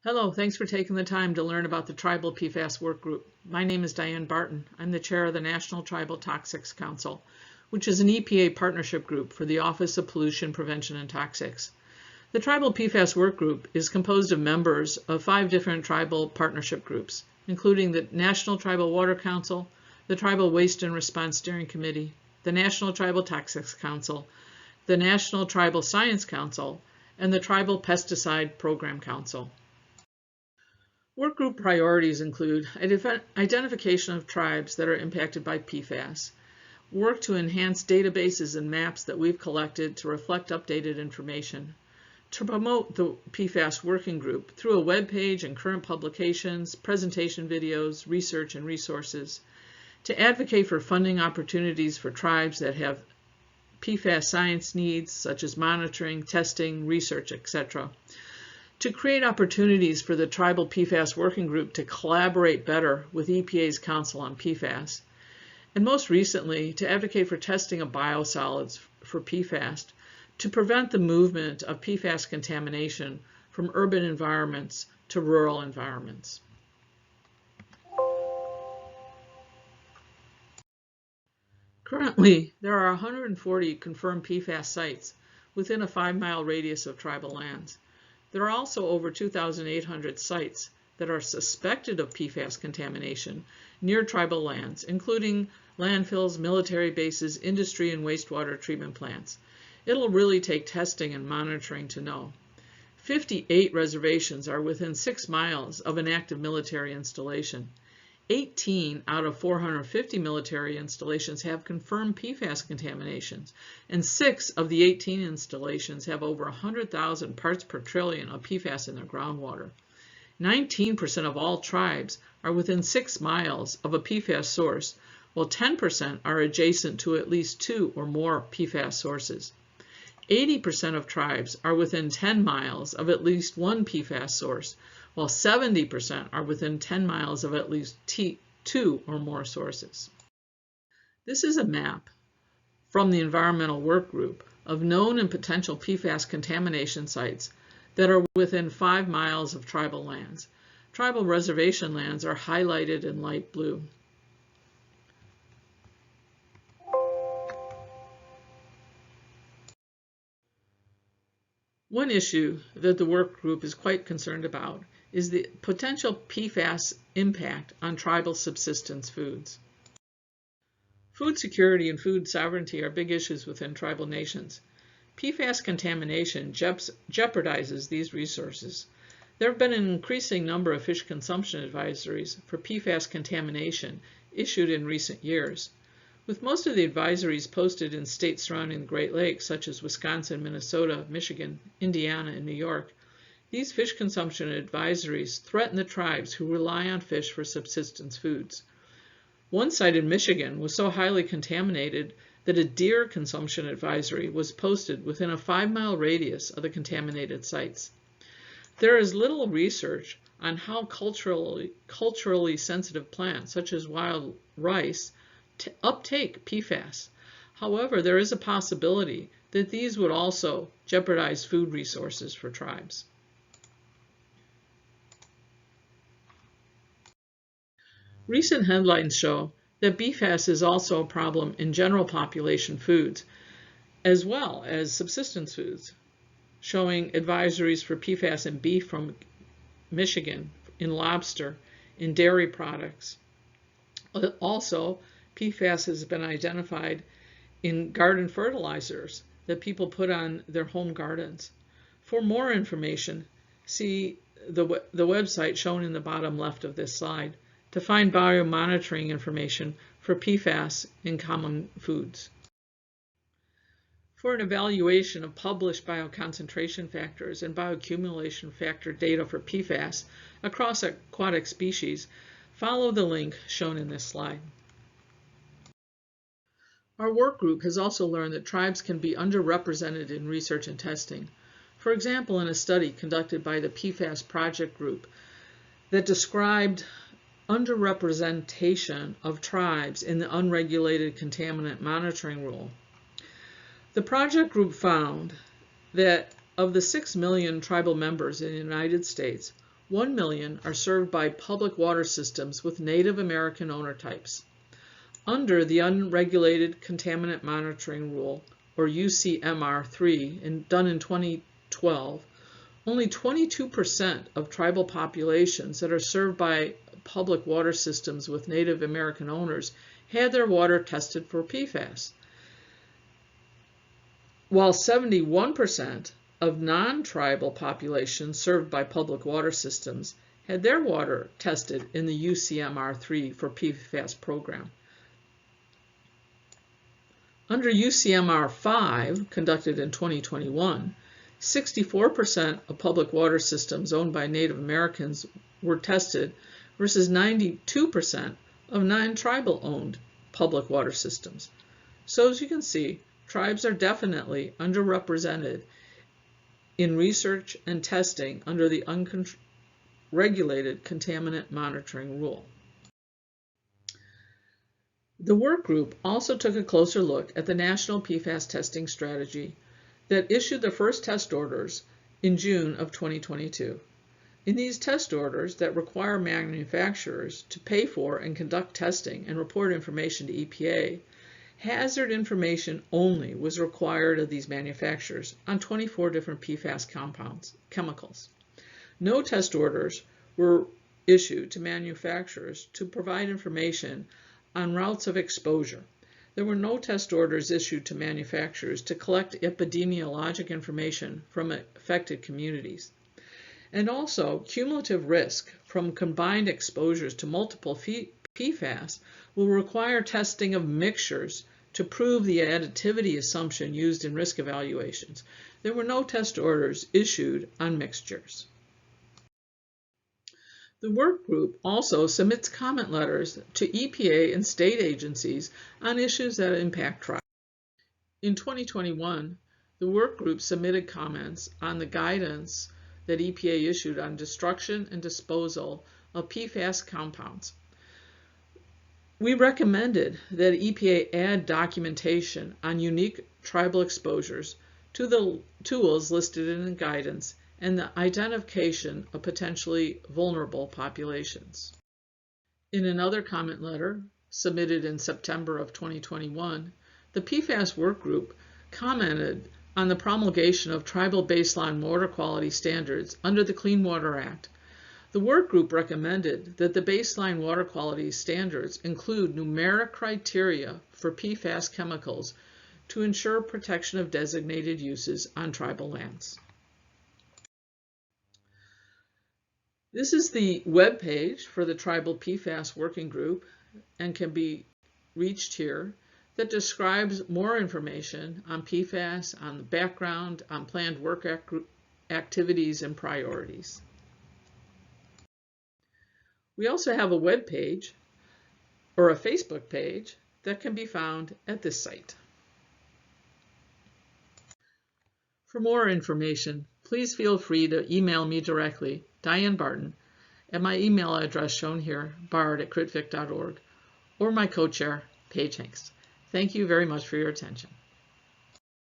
Hello, thanks for taking the time to learn about the Tribal PFAS Workgroup. My name is Dianne Barton. I'm the chair of the National Tribal Toxics Council, which is an EPA partnership group for the Office of Pollution Prevention and Toxics. The Tribal PFAS Workgroup is composed of members of 5 different tribal partnership groups, including the National Tribal Water Council, the Tribal Waste and Response Steering Committee, the National Tribal Toxics Council, the National Tribal Science Council, and the Tribal Pesticide Program Council. Workgroup priorities include identification of tribes that are impacted by PFAS, work to enhance databases and maps that we've collected to reflect updated information, to promote the PFAS working group through a web page and current publications, presentation videos, research, and resources, to advocate for funding opportunities for tribes that have PFAS science needs such as monitoring, testing, research, etc., to create opportunities for the Tribal PFAS Working Group to collaborate better with EPA's Council on PFAS, and most recently, to advocate for testing of biosolids for PFAS to prevent the movement of PFAS contamination from urban environments to rural environments. Currently, there are 140 confirmed PFAS sites within a 5-mile radius of tribal lands. There are also over 2,800 sites that are suspected of PFAS contamination near tribal lands, including landfills, military bases, industry, and wastewater treatment plants. It'll really take testing and monitoring to know. 58 reservations are within 6 miles of an active military installation. 18 out of 450 military installations have confirmed PFAS contaminations, and 6 of the 18 installations have over 100,000 parts per trillion of PFAS in their groundwater. 19% of all tribes are within 6 miles of a PFAS source, while 10% are adjacent to at least 2 or more PFAS sources. 80% of tribes are within 10 miles of at least one PFAS source, while 70% are within 10 miles of at least 2 or more sources. This is a map from the Environmental Work Group of known and potential PFAS contamination sites that are within 5 miles of tribal lands. Tribal reservation lands are highlighted in light blue. One issue that the work group is quite concerned about is the potential PFAS impact on tribal subsistence foods. Food security and food sovereignty are big issues within tribal nations. PFAS contamination jeopardizes these resources. There have been an increasing number of fish consumption advisories for PFAS contamination issued in recent years. With most of the advisories posted in states surrounding the Great Lakes, such as Wisconsin, Minnesota, Michigan, Indiana, and New York, these fish consumption advisories threaten the tribes who rely on fish for subsistence foods. One site in Michigan was so highly contaminated that a deer consumption advisory was posted within a 5-mile radius of the contaminated sites. There is little research on how culturally sensitive plants, such as wild rice, uptake PFAS. However, there is a possibility that these would also jeopardize food resources for tribes. Recent headlines show that PFAS is also a problem in general population foods, as well as subsistence foods, showing advisories for PFAS in beef from Michigan, in lobster, in dairy products. Also, PFAS has been identified in garden fertilizers that people put on their home gardens. For more information, see the website shown in the bottom left of this slide to find biomonitoring information for PFAS in common foods. For an evaluation of published bioconcentration factors and bioaccumulation factor data for PFAS across aquatic species, follow the link shown in this slide. Our work group has also learned that tribes can be underrepresented in research and testing. For example, in a study conducted by the PFAS project group that described underrepresentation of tribes in the unregulated contaminant monitoring rule. The project group found that of the 6 million tribal members in the United States, 1 million are served by public water systems with Native American owner types. Under the Unregulated Contaminant Monitoring Rule, or UCMR3, done in 2012, only 22% of tribal populations that are served by public water systems with Native American owners had their water tested for PFAS, while 71% of non-tribal populations served by public water systems had their water tested in the UCMR3 for PFAS program. Under UCMR5, conducted in 2021, 64% of public water systems owned by Native Americans were tested versus 92% of non-tribal owned public water systems. So as you can see, tribes are definitely underrepresented in research and testing under the Unregulated Contaminant Monitoring Rule. The work group also took a closer look at the National PFAS Testing Strategy that issued the first test orders in June of 2022. In these test orders that require manufacturers to pay for and conduct testing and report information to EPA, hazard information only was required of these manufacturers on 24 different PFAS chemicals. No test orders were issued to manufacturers to provide information on routes of exposure. There were no test orders issued to manufacturers to collect epidemiologic information from affected communities. And also, cumulative risk from combined exposures to multiple PFAS will require testing of mixtures to prove the additivity assumption used in risk evaluations. There were no test orders issued on mixtures. The work group also submits comment letters to EPA and state agencies on issues that impact tribes. In 2021, the work group submitted comments on the guidance that EPA issued on destruction and disposal of PFAS compounds. We recommended that EPA add documentation on unique tribal exposures to the tools listed in the guidance and the identification of potentially vulnerable populations. In another comment letter submitted in September of 2021, the PFAS work group commented on the promulgation of tribal baseline water quality standards under the Clean Water Act. The work group recommended that the baseline water quality standards include numeric criteria for PFAS chemicals to ensure protection of designated uses on tribal lands. This is the web page for the Tribal PFAS Working Group and can be reached here, that describes more information on PFAS, on the background, on planned work activities and priorities. We also have a web page or a Facebook page that can be found at this site. For more information, please feel free to email me directly, Dianne Barton, at my email address shown here, bard@critvic.org, or my co-chair, Paige Hanks. Thank you very much for your attention.